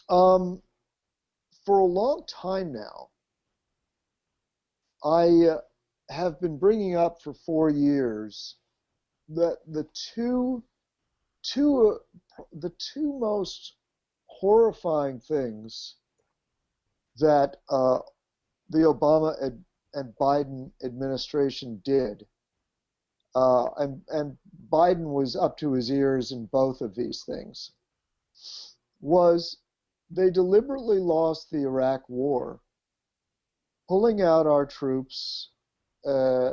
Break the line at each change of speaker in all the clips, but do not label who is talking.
Um, for a long time now, I have been bringing up for 4 years that two, the two most horrifying things that the Obama and Biden administration did, and Biden was up to his ears in both of these things, was they deliberately lost the Iraq War, pulling out our troops uh,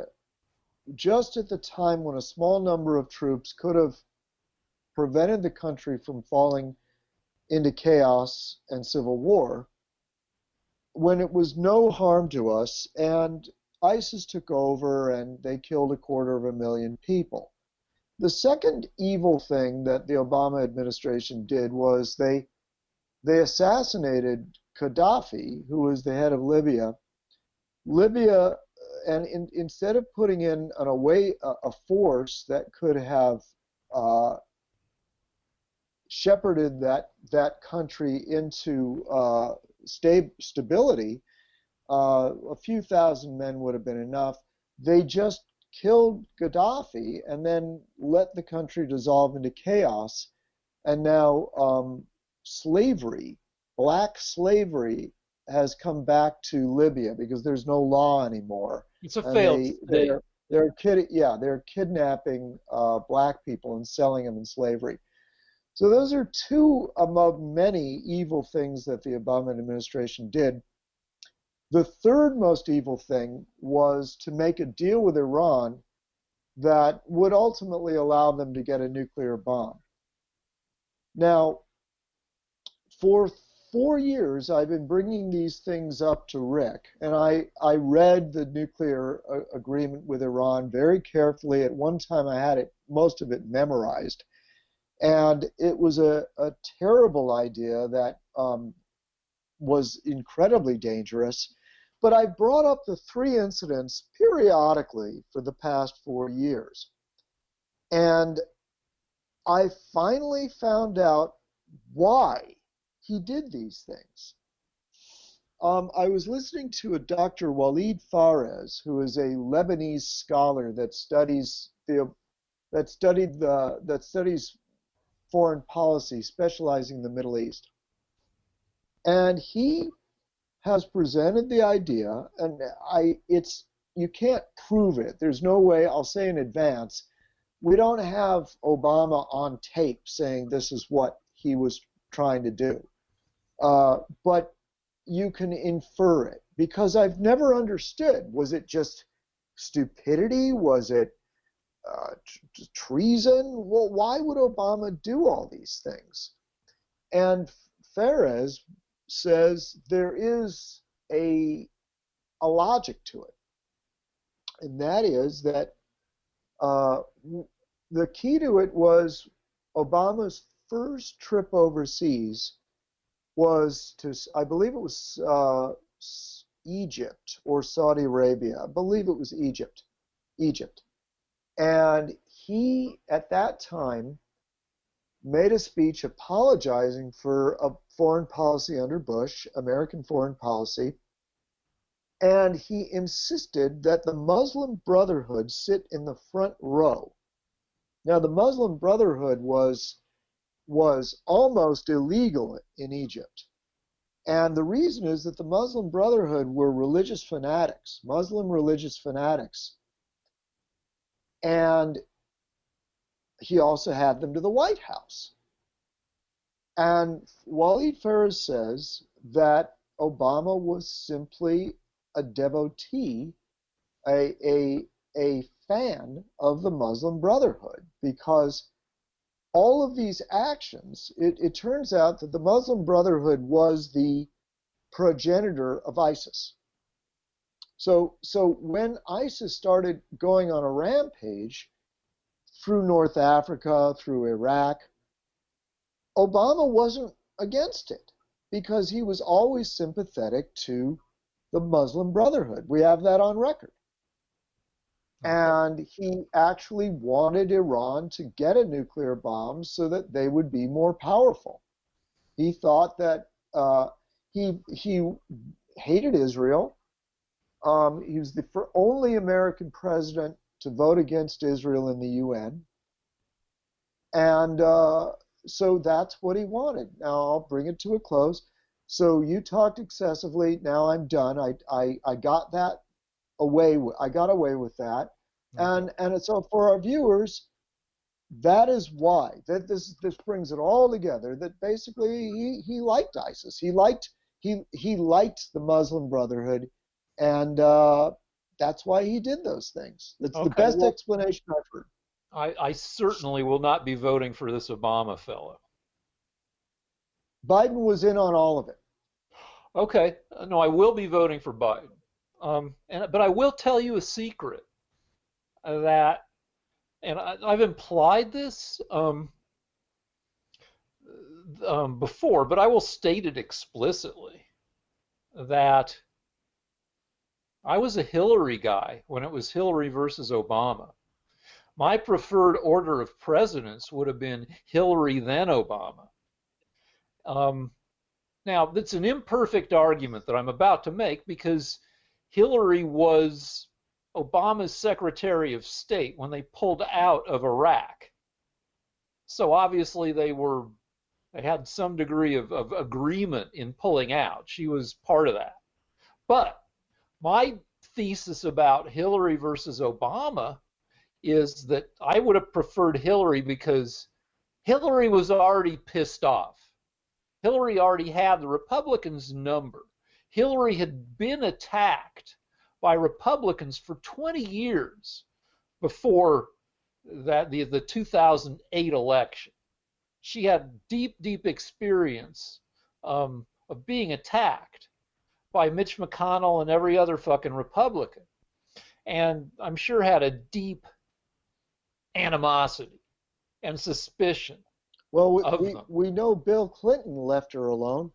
just at the time when a small number of troops could have prevented the country from falling into chaos and civil war, when it was no harm to us, and ISIS took over and they killed 250,000 people. The second evil thing that the Obama administration did was they assassinated Gaddafi, who was the head of Libya. Libya, and instead of putting in a force that could have uh, shepherded that country into stability, a few thousand men would have been enough. They just killed Gaddafi and then let the country dissolve into chaos. And now slavery, black slavery, has come back to Libya because there's no law anymore,
It's a
and
failed state.
they're kidnapping black people and selling them in slavery. So those are two among many evil things that the Obama administration did. The third most evil thing was to make a deal with Iran that would ultimately allow them to get a nuclear bomb. Now, for 4 years, I've been bringing these things up to Rick, and I read the nuclear agreement with Iran very carefully. At one time, I had most of it memorized. And it was a terrible idea that was incredibly dangerous. But I brought up the three incidents periodically for the past 4 years. And I finally found out why he did these things. I was listening to a Dr. Walid Fares, who is a Lebanese scholar that studies foreign policy, specializing in the Middle East. And he has presented the idea, and you can't prove it. There's no way, I'll say in advance, we don't have Obama on tape saying this is what he was trying to do. But you can infer it because I've never understood. Was it just stupidity? Was it treason? Well, why would Obama do all these things? And Fares says there is a logic to it, and that is that uh, the key to it was Obama's first trip overseas was to, I believe it was Egypt or Saudi Arabia. I believe it was Egypt. Egypt. And he, at that time, made a speech apologizing for a foreign policy under Bush, American foreign policy, and he insisted that the Muslim Brotherhood sit in the front row. Now, the Muslim Brotherhood was almost illegal in Egypt. And the reason is that the Muslim Brotherhood were religious fanatics, Muslim religious fanatics. And he also had them to the White House. And Walid Fares says that Obama was simply a devotee, a fan of the Muslim Brotherhood, because all of these actions, it turns out that the Muslim Brotherhood was the progenitor of ISIS. So when ISIS started going on a rampage through North Africa, through Iraq, Obama wasn't against it because he was always sympathetic to the Muslim Brotherhood. We have that on record. And he actually wanted Iran to get a nuclear bomb so that they would be more powerful. He thought that He hated Israel. He was the only American president to vote against Israel in the UN. And so that's what he wanted. Now I'll bring it to a close. So you talked excessively. Now I'm done. I got that away. I got away with that. And so for our viewers, that is why that this brings it all together. That basically he liked ISIS. He liked the Muslim Brotherhood, and that's why he did those things. That's the best explanation I've heard.
I certainly will not be voting for this Obama fellow.
Biden was in on all of it.
Okay, no, I will be voting for Biden. But I will tell you a secret that, and I've implied this before, but I will state it explicitly, that I was a Hillary guy when it was Hillary versus Obama. My preferred order of presidents would have been Hillary then Obama. Now, that's an imperfect argument that I'm about to make because Hillary was Obama's Secretary of State when they pulled out of Iraq. So obviously they had some degree of agreement in pulling out. She was part of that. But my thesis about Hillary versus Obama is that I would have preferred Hillary because Hillary was already pissed off. Hillary already had the Republicans' number. Hillary had been attacked by Republicans for 20 years before the 2008 election. She had deep, deep experience of being attacked by Mitch McConnell and every other fucking Republican. And I'm sure had a deep animosity and suspicion.
Well, we know Bill Clinton left her alone.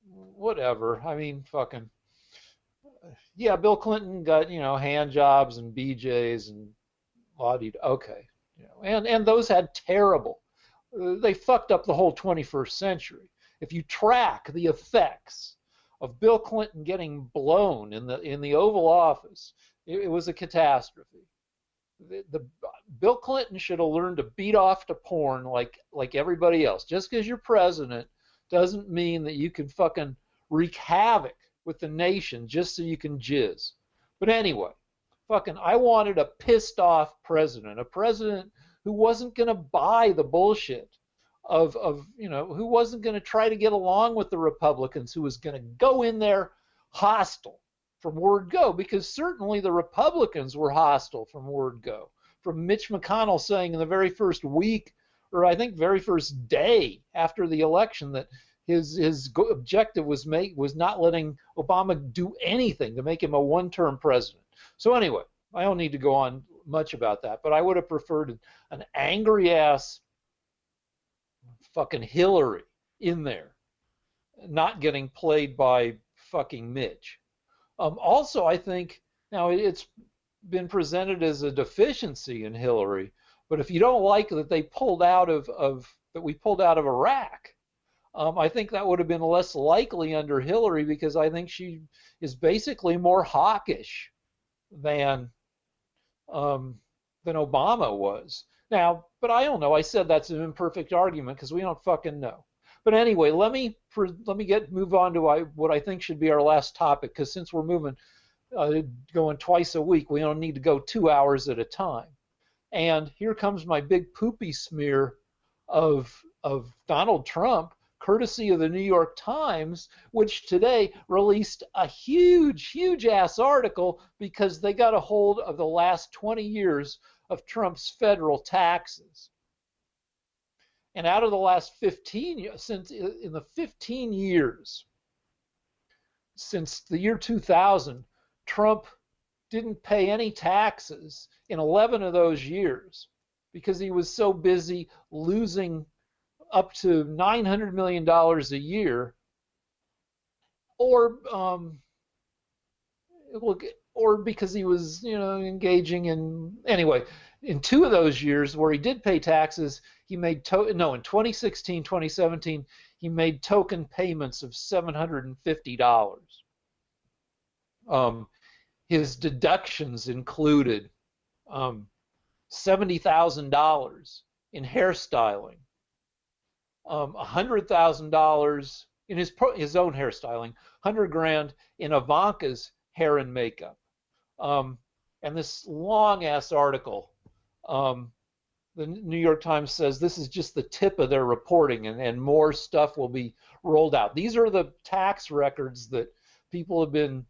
Whatever. I mean, fucking. Yeah, Bill Clinton got, hand jobs and BJs and okay. And those had terrible. They fucked up the whole 21st century. If you track the effects of Bill Clinton getting blown in the Oval Office, it was a catastrophe. Bill Clinton should have learned to beat off to porn like everybody else. Just because you're president doesn't mean that you can fucking wreak havoc with the nation just so you can jizz. But anyway, I wanted a pissed off president, a president who wasn't going to buy the bullshit who wasn't going to try to get along with the Republicans, who was going to go in there hostile from word go, because certainly the Republicans were hostile from word go. From Mitch McConnell saying in the very first week, or I think very first day after the election, that his objective was not letting Obama do anything to make him a one-term president. So anyway, I don't need to go on much about that, but I would have preferred an angry-ass fucking Hillary in there, not getting played by fucking Mitch. Also, I think now it's been presented as a deficiency in Hillary, but if you don't like that they pulled out that we pulled out of Iraq, I think that would have been less likely under Hillary, because I think she is basically more hawkish than Obama was. Now, but I don't know. I said that's an imperfect argument because we don't fucking know. But anyway, let me move on to what I think should be our last topic, because since we're moving, going twice a week, we don't need to go 2 hours at a time. And here comes my big poopy smear of Donald Trump, courtesy of the New York Times, which today released a huge ass article because they got a hold of the last 20 years of Trump's federal taxes. And out of the last 15 years, in the 15 years since the year 2000, Trump didn't pay any taxes in 11 of those years because he was so busy losing up to $900 million a year, or because he was, engaging in, anyway, in 2 of those years where he did pay taxes, he made in 2016, 2017, he made token payments of $750. His deductions included $70,000 in hairstyling, $100,000 in his own hairstyling, $100,000 in Ivanka's hair and makeup. And this long ass article, the New York Times says this is just the tip of their reporting, and more stuff will be rolled out. These are the tax records that people have been,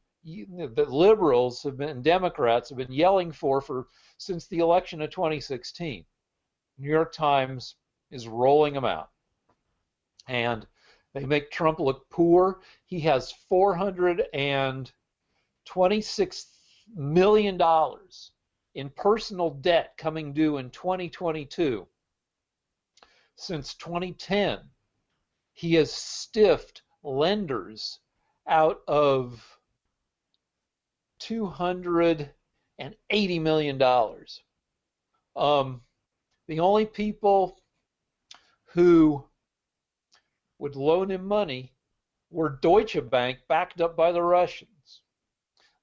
that liberals have been, and Democrats have been yelling for since the election of 2016. New York Times is rolling them out. And they make Trump look poor. He has $426 million in personal debt coming due in 2022. Since 2010, he has stiffed lenders out of $280 million. The only people who would loan him money were Deutsche Bank, backed up by the Russians.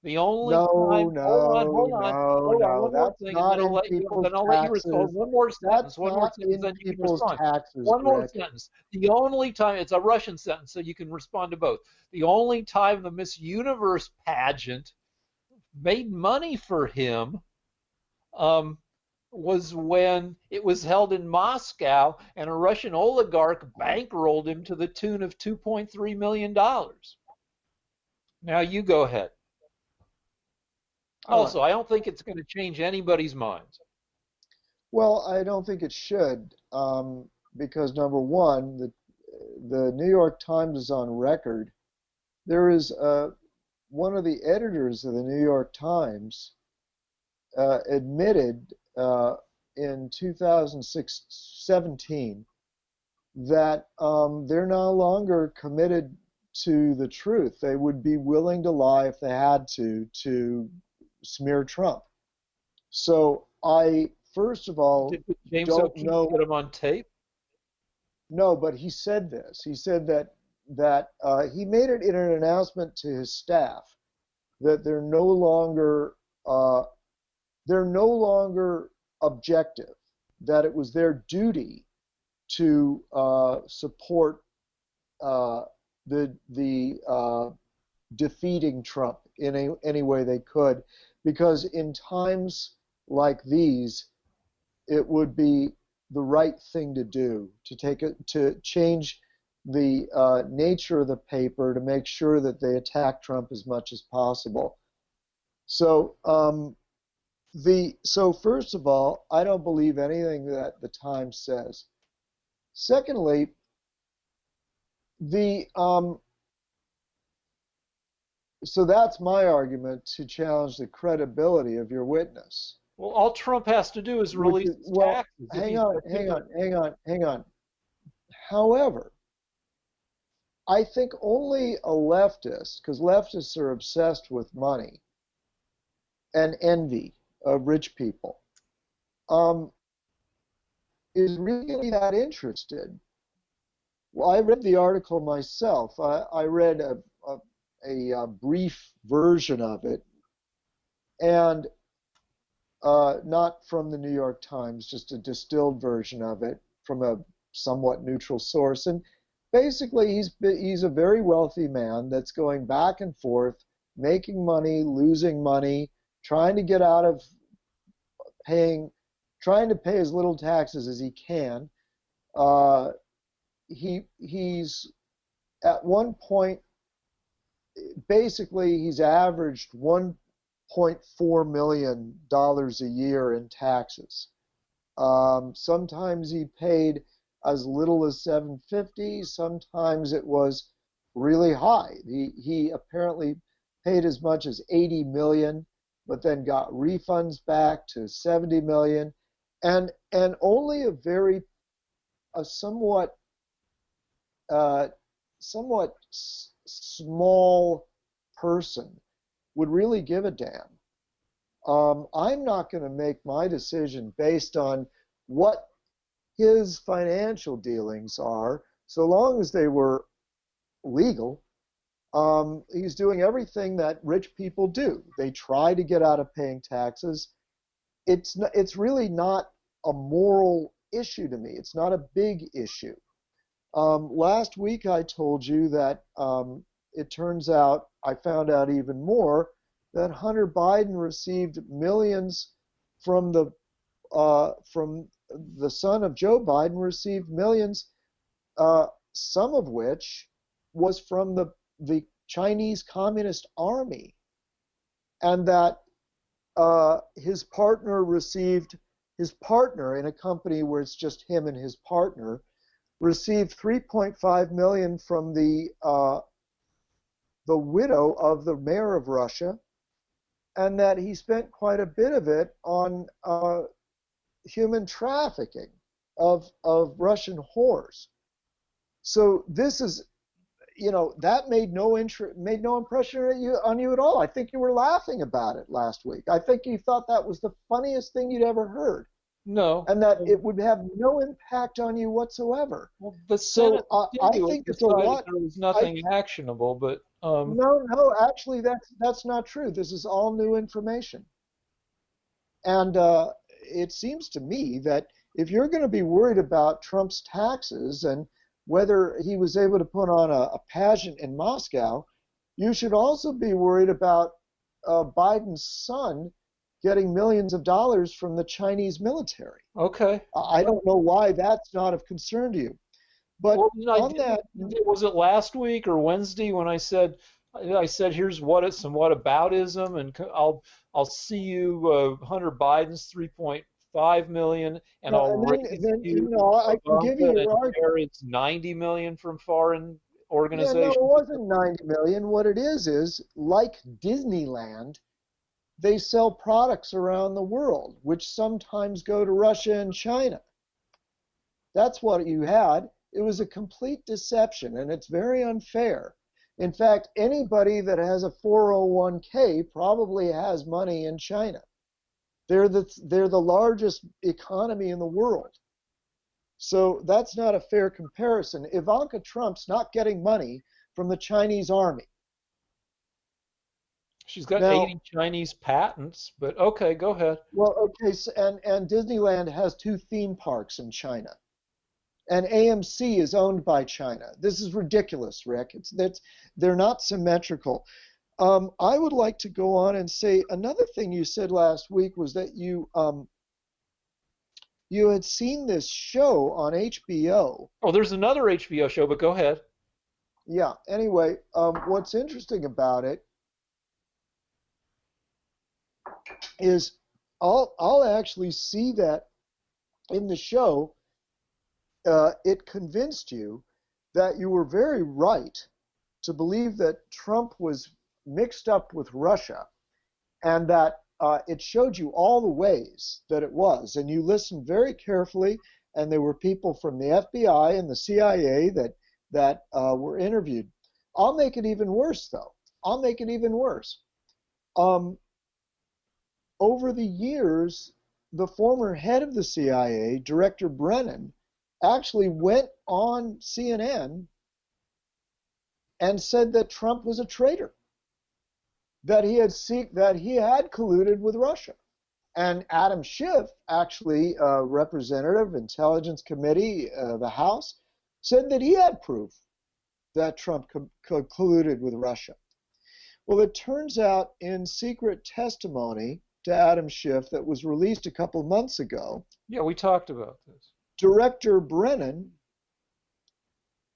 The only time, hold on, one more
That's
thing, and
not
then I'll
in
let you,
people's
then I'll let you respond.
taxes.
One more sentence,
That's
one more
not
sentence,
in
then you can
people's
respond.
taxes,
One more
Rick.
sentence. The only time, it's a Russian sentence, so you can respond to both. The only time the Miss Universe pageant made money for him was when it was held in Moscow and a Russian oligarch bankrolled him to the tune of $2.3 million. Now you go ahead. Also, I don't think it's going to change anybody's minds.
Well, I don't think it should, because number one, the New York Times is on record. There is one of the editors of the New York Times admitted in 2017 that they're no longer committed to the truth. They would be willing to lie if they had to smear Trump. So I, first of all,
Did James
don't
O'Keefe
know.
get him on tape?
No, but he said this. He said that he made it in an announcement to his staff that they're no longer objective. That it was their duty to support the defeating Trump in any way they could, because in times like these, it would be the right thing to do to change the nature of the paper to make sure that they attack Trump as much as possible. So so first of all, I don't believe anything that the Times says. Secondly, so that's my argument to challenge the credibility of your witness.
Well, all Trump has to do is release his taxes.
Hang on. However, I think only a leftist, because leftists are obsessed with money and envy of rich people, is really that interested. Well, I read the article myself. I read a brief version of it, and not from the New York Times, just a distilled version of it from a somewhat neutral source. And basically, he's a very wealthy man that's going back and forth, making money, losing money, trying to get out of trying to pay as little taxes as he can. He's at one point, basically, he's averaged $1.4 million a year in taxes. Sometimes he paid as little as $750. Sometimes it was really high. He apparently paid as much as $80 million, but then got refunds back to $70 million, and only a somewhat small person would really give a damn. I'm not going to make my decision based on what his financial dealings are, so long as they were legal. He's doing everything that rich people do. They try to get out of paying taxes. It's really not a moral issue to me. It's not a big issue. Last week I told you that it turns out, I found out even more, that Hunter Biden received millions from the son of Joe Biden, received millions, some of which was from the Chinese Communist Army, and that his partner in a company where it's just him and his partner received 3.5 million from the widow of the mayor of Russia, and that he spent quite a bit of it on human trafficking of Russian whores. So this is, that made no impression on you at all. I think you were laughing about it last week. I think you thought that was the funniest thing you'd ever heard.
No.
And that it would have no impact on you whatsoever.
Well, the Senate
I think it's a lot.
There was nothing actionable, but
no, actually, that's not true. This is all new information. And it seems to me that if you're going to be worried about Trump's taxes and whether he was able to put on a pageant in Moscow, you should also be worried about Biden's son getting millions of dollars from the Chinese military.
Okay.
I don't know why that's not of concern to you. But on that,
was it last week or Wednesday when I said here's some whataboutism, and I'll see you Hunter Biden's 3.5 million, and I'll raise you.
I can give you your argument.
It's 90 million from foreign organizations.
Yeah, no, it wasn't 90 million. What it is like Disneyland, they sell products around the world, which sometimes go to Russia and China. That's what you had. It was a complete deception, and it's very unfair. In fact, anybody that has a 401k probably has money in China. They're the largest economy in the world. So that's not a fair comparison. Ivanka Trump's not getting money from the Chinese army.
She's got 80 Chinese patents, but okay, go ahead.
Well, okay, so, and Disneyland has 2 theme parks in China. And AMC is owned by China. This is ridiculous, Rick. They're not symmetrical. I would like to go on and say another thing you said last week was that you had seen this show on HBO.
Oh, there's another HBO show, but go ahead.
Yeah. Anyway, what's interesting about it is I'll actually see that in the show. It convinced you that you were very right to believe that Trump was mixed up with Russia, and that it showed you all the ways that it was. And you listened very carefully, and there were people from the FBI and the CIA that were interviewed. I'll make it even worse, though. I'll make it even worse. Over the years, the former head of the CIA, Director Brennan, actually went on CNN and said that Trump was a traitor, that he had colluded with Russia. And Adam Schiff, actually a representative, Intelligence Committee, the House, said that he had proof that Trump colluded with Russia. Well, it turns out in secret testimony to Adam Schiff that was released a couple months ago.
Yeah, we talked about this.
Director Brennan,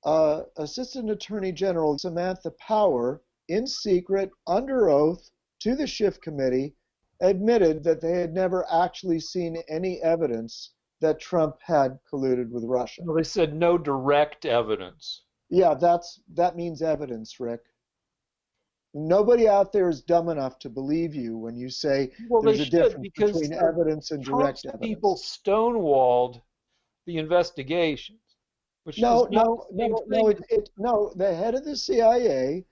Assistant Attorney General Samantha Power, in secret, under oath, to the Schiff Committee, admitted that they had never actually seen any evidence that Trump had colluded with Russia.
Well, they said no direct evidence.
Yeah, that means evidence, Rick. Nobody out there is dumb enough to believe you when you say there's a difference between evidence and direct evidence.
People stonewalled the investigations. Which
no. The head of the CIA,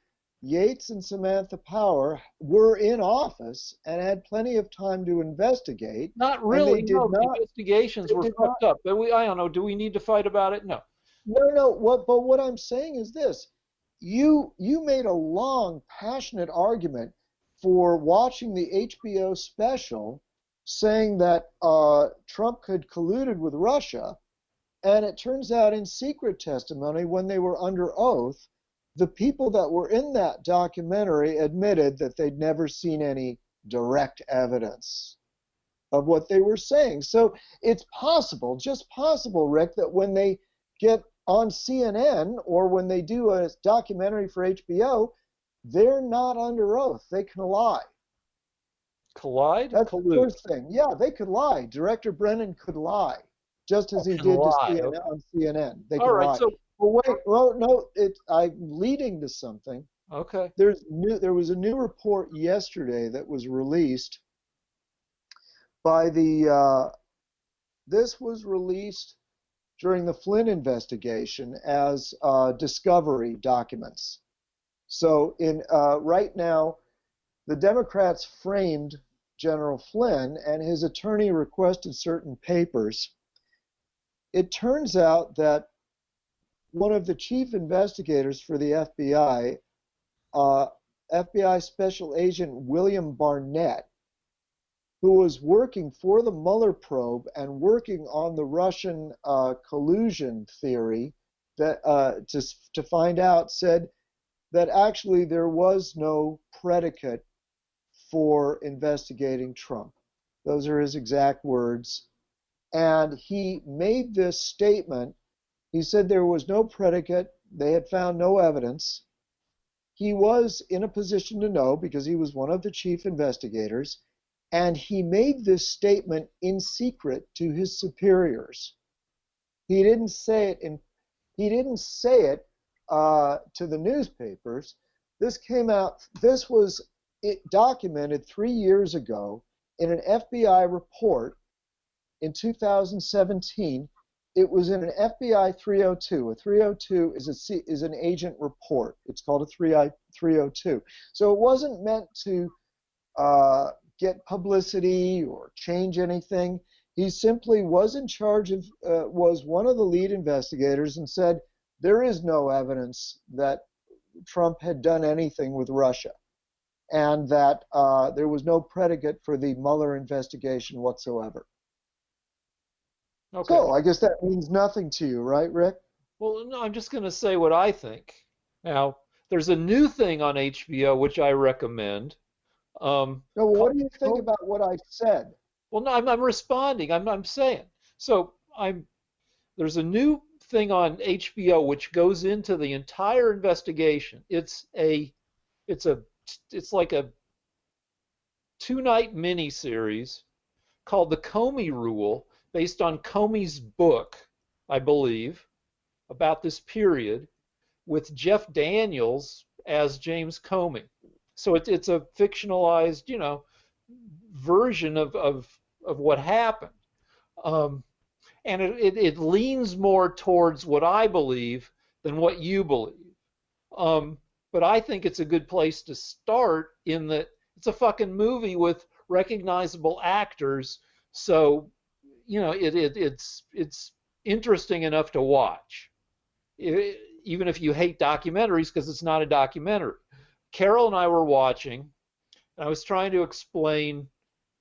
Yates and Samantha Power were in office and had plenty of time to investigate,
Not
and
really. No, the investigations were
did not.
fucked up. But I don't know. Do we need to fight about it? No.
No, no. What I'm saying is this: you made a long, passionate argument for watching the HBO special, saying that Trump had colluded with Russia, and it turns out in secret testimony, when they were under oath, the people that were in that documentary admitted that they'd never seen any direct evidence of what they were saying. So it's possible, just possible, Rick, that when they get on CNN or when they do a documentary for HBO, they're not under oath. They can lie.
Collide?
That's the
Collude.
first thing. Yeah, they could lie. Director Brennan could lie, just as
Oh,
he
can
did to
lie.
CNN,
Okay.
on CNN. They
All
can
right.
lie.
So,
Well, wait. Well, no. I'm leading to something.
okay.
There was a new report yesterday that was released by the. This was released during the Flynn investigation as discovery documents. So right now, the Democrats framed General Flynn, and his attorney requested certain papers. It turns out that one of the chief investigators for the FBI, FBI Special Agent William Barnett, who was working for the Mueller probe and working on the Russian collusion theory that to find out, said that actually there was no predicate for investigating Trump. Those are his exact words. And he made this statement. He said there was no predicate. They had found no evidence. He was in a position to know because he was one of the chief investigators. And he made this statement in secret to his superiors. He didn't say it to the newspapers. This came out. This was documented 3 years ago in an FBI report in 2017. It was in an FBI 302. A 302 is an agent report. It's called a 302. So it wasn't meant to get publicity or change anything. He simply was in charge of, was one of the lead investigators, and said there is no evidence that Trump had done anything with Russia, and that there was no predicate for the Mueller investigation whatsoever.
Okay.
So I guess that means nothing to you, right, Rick?
Well, no, I'm just going to say what I think. Now, there's a new thing on HBO which I recommend.
No, well, what do you think about what I said?
Well, no, I'm responding. I'm saying. So there's a new thing on HBO which goes into the entire investigation. It's like a 2-night miniseries called The Comey Rule, based on Comey's book, I believe, about this period, with Jeff Daniels as James Comey. So it's a fictionalized, version of what happened. And it leans more towards what I believe than what you believe. But I think it's a good place to start, in that it's a fucking movie with recognizable actors. So, it's interesting enough to watch, even if you hate documentaries, because it's not a documentary. Carol and I were watching, and I was trying to explain,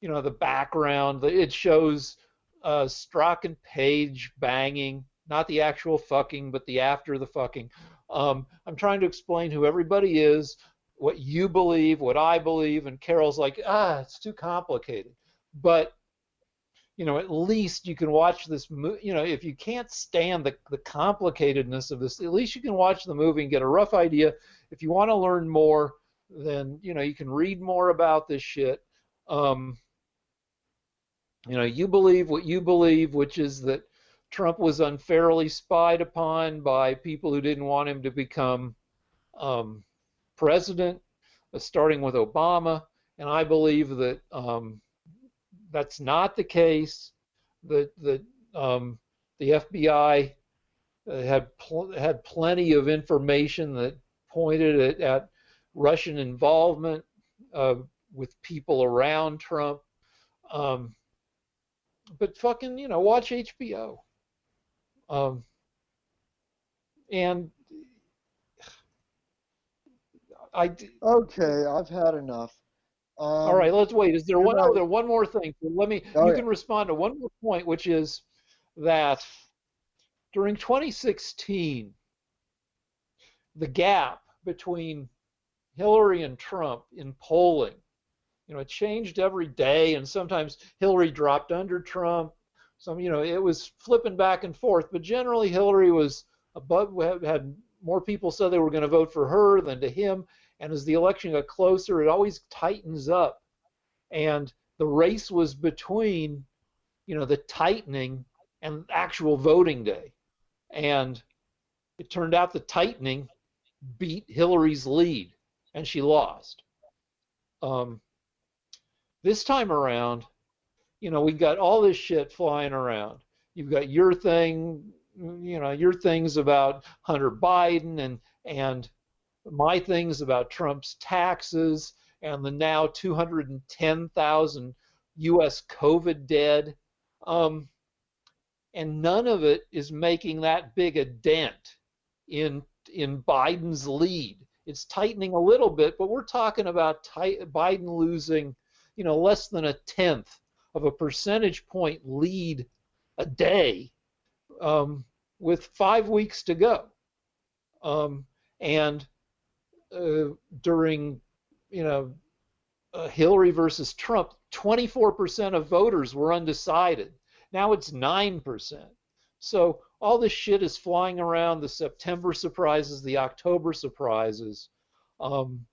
the background. It shows Strzok and Page banging, not the actual fucking, but the after the fucking. I'm trying to explain who everybody is, what you believe, what I believe, and Carol's like, it's too complicated. But at least you can watch this movie. If you can't stand the complicatedness of this, at least you can watch the movie and get a rough idea. If you want to learn more, then you can read more about this shit. You believe what you believe, which is that Trump was unfairly spied upon by people who didn't want him to become president, starting with Obama. And I believe that that's not the case. That the FBI had plenty of information that pointed at Russian involvement with people around Trump. Um, but fucking, watch HBO. Um, and I,
Okay, I've had enough.
all right,
Um,
let's wait. Is there
good
one? Oh,
night.
there one more thing. So
Oh
you
yeah.
can respond to one more point, which is that during 2016, the gap between Hillary and Trump in polling, it changed every day, and sometimes Hillary dropped under Trump. It was flipping back and forth, but generally Hillary was above, had more people said they were going to vote for her than to him. And as the election got closer, it always tightens up. And the race was between, the tightening and actual voting day. And it turned out the tightening beat Hillary's lead, and she lost. Um, this time around, we got all this shit flying around. You've got your thing, your things about Hunter Biden and my things about Trump's taxes and the now 210,000 U.S. COVID dead. Um, and none of it is making that big a dent in Biden's lead. It's tightening a little bit, but we're talking about Biden losing, less than a tenth of a percentage point lead a day, um, with 5 weeks to go. Um, and during, you know, Hillary versus Trump, 24% of voters were undecided. Now it's 9%. So all this shit is flying around, the September surprises, the October surprises. Um,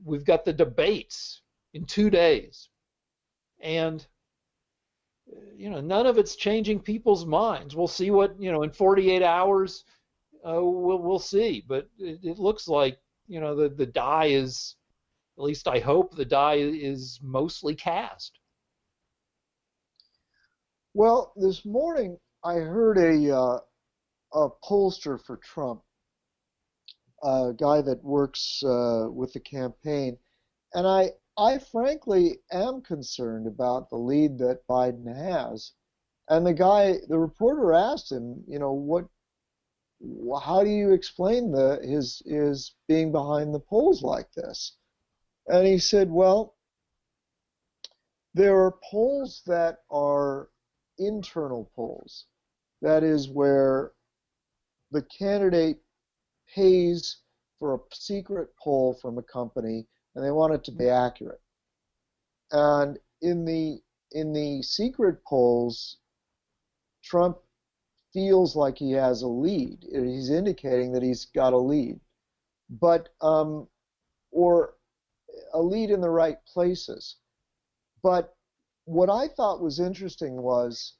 we've got the debates in 2 days. And, none of it's changing people's minds. We'll see what, in 48 hours, we'll see. But it looks like, the die is, at least I hope the die is mostly cast.
Well, this morning I heard a pollster for Trump, a guy that works with the campaign, and I frankly am concerned about the lead that Biden has. And the reporter asked him, how do you explain his being behind the polls like this? And he said, well, there are polls that are internal polls. That is where the candidate pays for a secret poll from a company and they want it to be accurate. And in the secret polls, Trump feels like he has a lead. He's indicating that he's got a lead, but or a lead in the right places. But what I thought was interesting was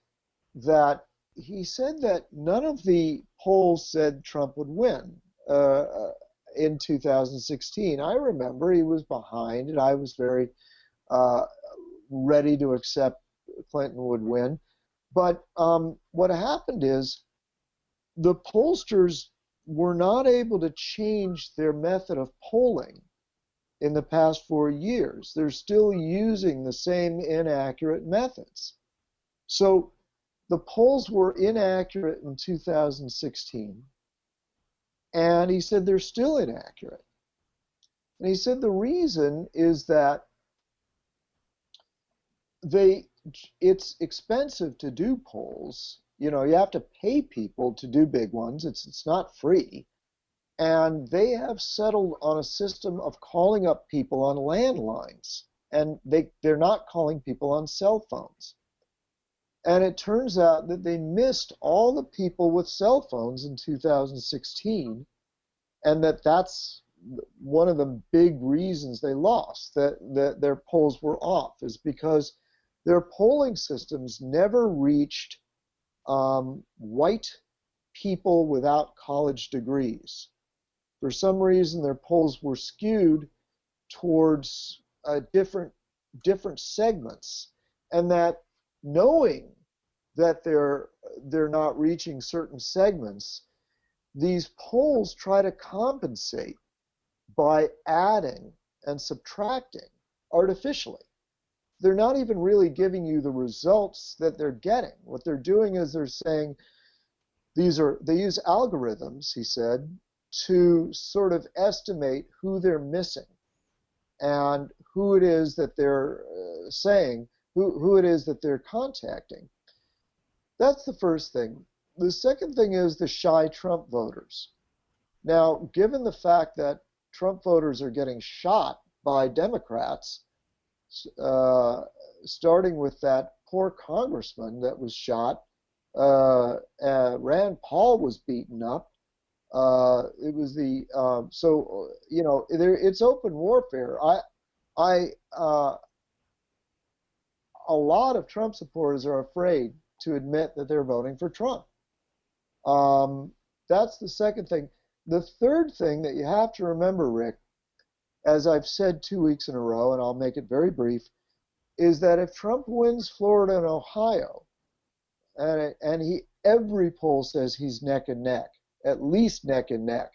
that he said that none of the polls said Trump would win in 2016. I remember he was behind, and I was very uh, ready to accept Clinton would win. But what happened is the pollsters were not able to change their method of polling in the past 4 years. They're still using the same inaccurate methods. So the polls were inaccurate in 2016, and he said they're still inaccurate. And he said the reason is that it's expensive to do polls. You have to pay people to do big ones. It's not free. And they have settled on a system of calling up people on landlines, and they're not calling people on cell phones. And it turns out that they missed all the people with cell phones in 2016, and that's one of the big reasons they lost, that their polls were off, is because their polling systems never reached white people without college degrees. For some reason, their polls were skewed towards different segments, and that knowing that they're not reaching certain segments, these polls try to compensate by adding and subtracting artificially. They're not even really giving you the results that they're getting. What they're doing is they're saying they use algorithms, he said, to sort of estimate who they're missing and who it is that they're saying, who it is that they're contacting. That's the first thing. The second thing is the shy Trump voters. Now, given the fact that Trump voters are getting shot by Democrats, starting with that poor congressman that was shot, Rand Paul was beaten up. It was the so you know it's open warfare. A lot of Trump supporters are afraid to admit that they're voting for Trump. That's the second thing. The third thing that you have to remember, Rick, as I've said 2 weeks in a row, and I'll make it very brief, is that if Trump wins Florida and Ohio, and every poll says he's neck and neck, at least neck and neck,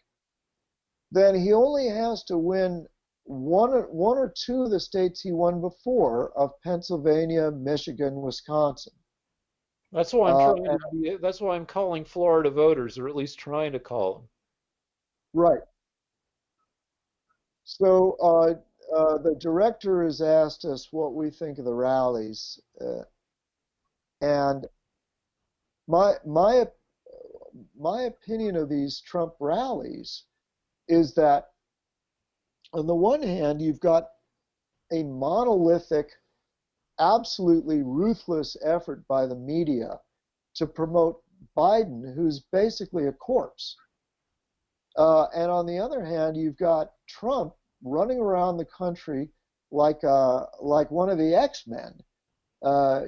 then he only has to win one or two of the states he won before of Pennsylvania, Michigan, Wisconsin.
That's why that's why I'm calling Florida voters, or at least trying to call them.
Right. So the director has asked us what we think of the rallies, and my opinion of these Trump rallies is that on the one hand you've got a monolithic, absolutely ruthless effort by the media to promote Biden, who's basically a corpse. And on the other hand, you've got Trump running around the country like one of the X-Men,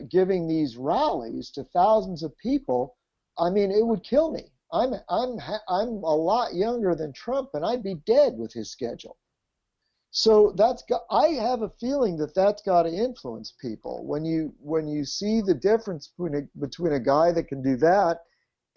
giving these rallies to thousands of people. I mean, it would kill me. I'm a lot younger than Trump, and I'd be dead with his schedule. So I have a feeling that that's got to influence people. When you see the difference between a guy that can do that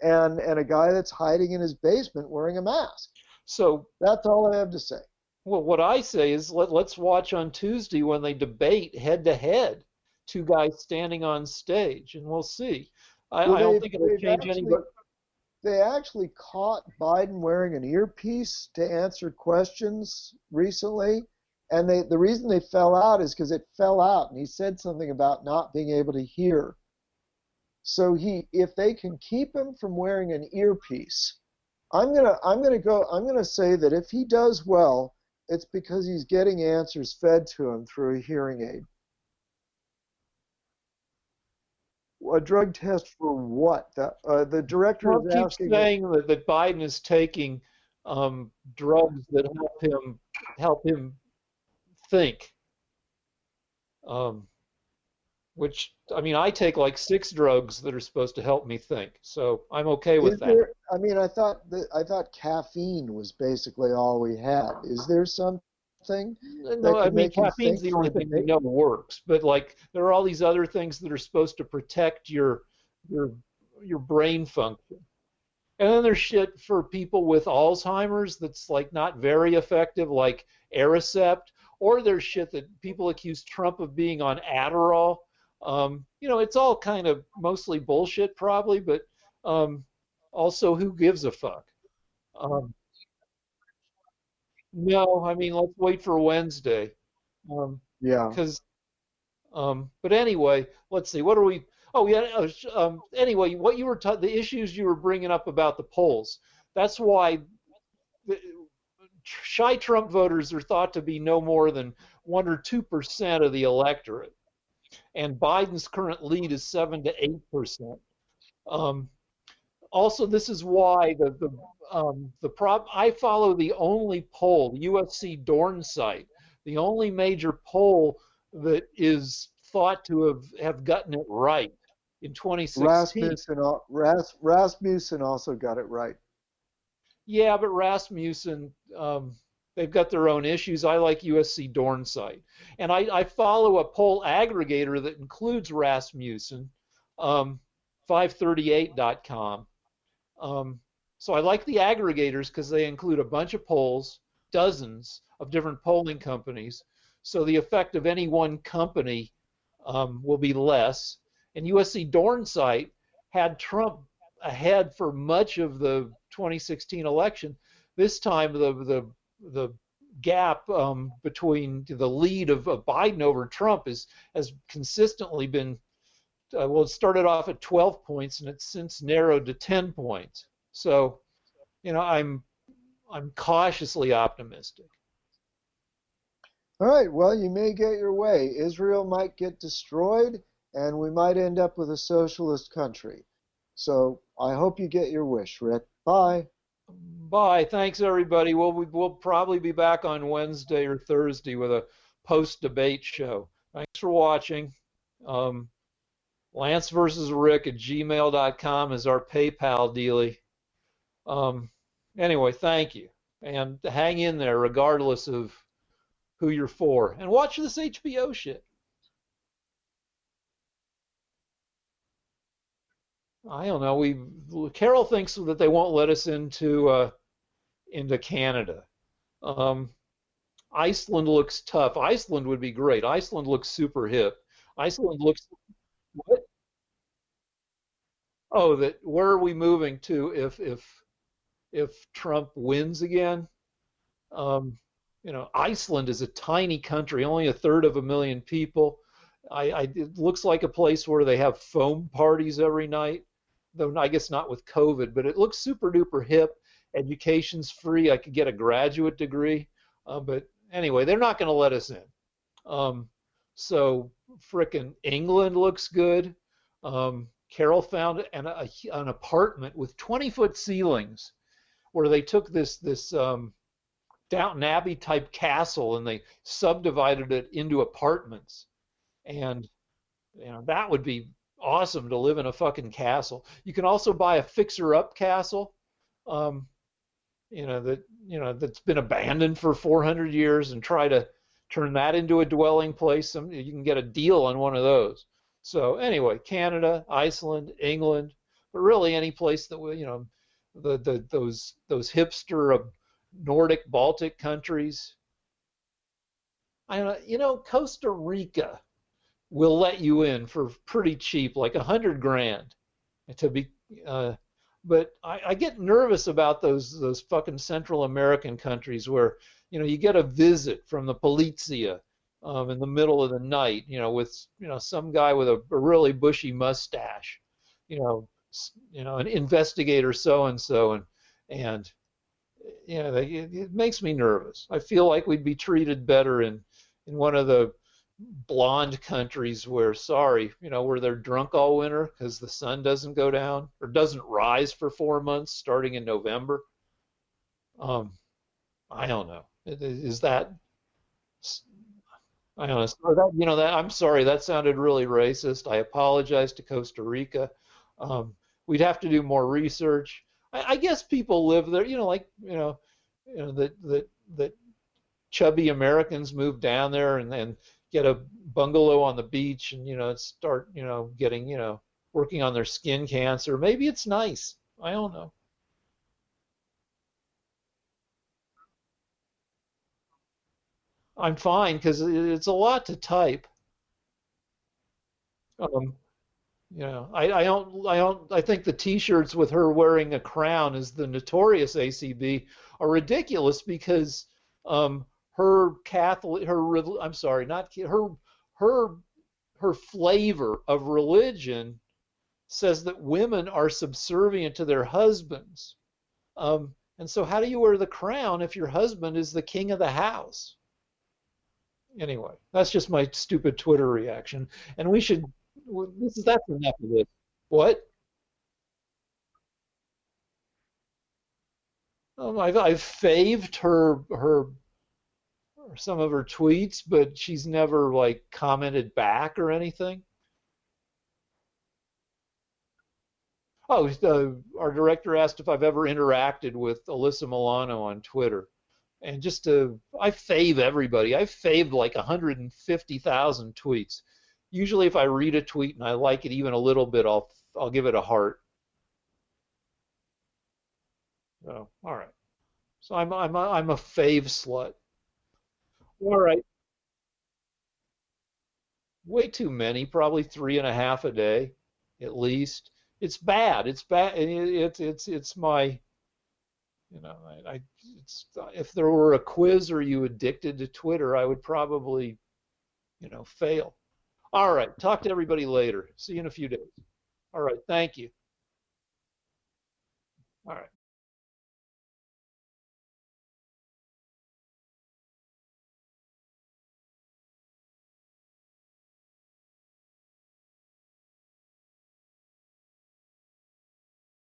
and a guy that's hiding in his basement wearing a mask.
So
that's all I have to say.
Well, what I say is let's watch on Tuesday when they debate head to head, two guys standing on stage, and we'll see. I don't think it'll change anything.
They actually caught Biden wearing an earpiece to answer questions recently, and the reason they fell out is because it fell out, and he said something about not being able to hear. So if they can keep him from wearing an earpiece, I'm gonna say that if he does well, it's because he's getting answers fed to him through a hearing aid. A drug test for what? The director
Trump
is asking.
Keeps saying that Biden is taking drugs that help him think. Which, I mean, I take like 6 drugs that are supposed to help me think, so I'm okay with that.
I mean, I thought caffeine was basically all we had. Is there something
No, I mean, caffeine's the only thing we know works, but like there are all these other things that are supposed to protect your brain function. And then there's shit for people with Alzheimer's that's like not very effective, like Aricept, or there's shit that people accuse Trump of being on Adderall. It's all kind of mostly bullshit probably, but also who gives a fuck? No, I mean, let's wait for Wednesday.
Yeah.
But anyway, let's see. What are we? Oh, yeah. Anyway, what you were the issues you were bringing up about the polls. That's why shy Trump voters are thought to be no more than 1 or 2% of the electorate, and Biden's current lead is 7 to 8%. Also, this is why I follow the only poll, the USC Dorn site, the only major poll that is thought to have gotten it right in 2016.
Rasmussen also got it right.
Yeah, but Rasmussen, they've got their own issues. I like USC Dorn site, and I follow a poll aggregator that includes Rasmussen, 538.com. So I like the aggregators because they include a bunch of polls, dozens of different polling companies. So the effect of any one company will be less. And USC Dornsight had Trump ahead for much of the 2016 election. This time, the gap between the lead of Biden over Trump has consistently been well, it started off at 12 points and it's since narrowed to 10 points. So, I'm cautiously optimistic.
All right, well, you may get your way. Israel might get destroyed, and we might end up with a socialist country. So I hope you get your wish, Rick. Bye.
Bye. Thanks, everybody. We'll probably be back on Wednesday or Thursday with a post-debate show. Thanks for watching. Lance versus Rick at gmail.com is our PayPal dealie. Anyway, thank you. And hang in there regardless of who you're for. And watch this HBO shit. I don't know. Carol thinks that they won't let us into Canada. Iceland looks tough. Iceland would be great. Iceland looks super hip. Iceland looks what? Oh, that where are we moving to if Trump wins again? Iceland is a tiny country, only a third of a million people. It looks like a place where they have foam parties every night, though I guess not with COVID, but it looks super duper hip. Education's free. I could get a graduate degree. But anyway, they're not going to let us in. So frickin' England looks good. Carol found an apartment with 20-foot ceilings where they took this Downton Abbey type castle and they subdivided it into apartments. And that would be awesome to live in a fucking castle. You can also buy a fixer-up castle, that's been abandoned for 400 years and try to turn that into a dwelling place. You can get a deal on one of those. So anyway, Canada, Iceland, England, but really any place that those hipster Nordic Baltic countries. I don't know, Costa Rica will let you in for pretty cheap, like $100,000 to be. But I get nervous about those fucking Central American countries where you get a visit from the polizia in the middle of the night, with some guy with a really bushy mustache, an investigator so and so, and it makes me nervous. I feel like we'd be treated better in one of the blonde countries where they're drunk all winter because the sun doesn't go down or doesn't rise for 4 months starting in November. I don't know. Is that? I don't know. I'm sorry. That sounded really racist. I apologize to Costa Rica. We'd have to do more research. I guess people live there. That chubby Americans move down there and get a bungalow on the beach and start getting working on their skin cancer. Maybe it's nice. I don't know. I'm fine because it's a lot to type. Um, I think the T-shirts with her wearing a crown as the notorious ACB are ridiculous because her Catholic, I'm sorry, not her her flavor of religion says that women are subservient to their husbands. And so how do you wear the crown if your husband is the king of the house? Anyway, that's just my stupid Twitter reaction. And that's enough of this. What? I've faved her some of her tweets, but she's never like commented back or anything. Oh, our director asked if I've ever interacted with Alyssa Milano on Twitter. And I fave everybody. I've faved like 150,000 tweets. Usually if I read a tweet and I like it even a little bit, I'll give it a heart. So, all right. So I'm a fave slut. All right, way too many, probably three and a half a day, at least. It's bad. It's bad. It's my, it's, if there were a quiz, are you addicted to Twitter, I would probably, fail. All right, talk to everybody later. See you in a few days. All right, thank you. All right.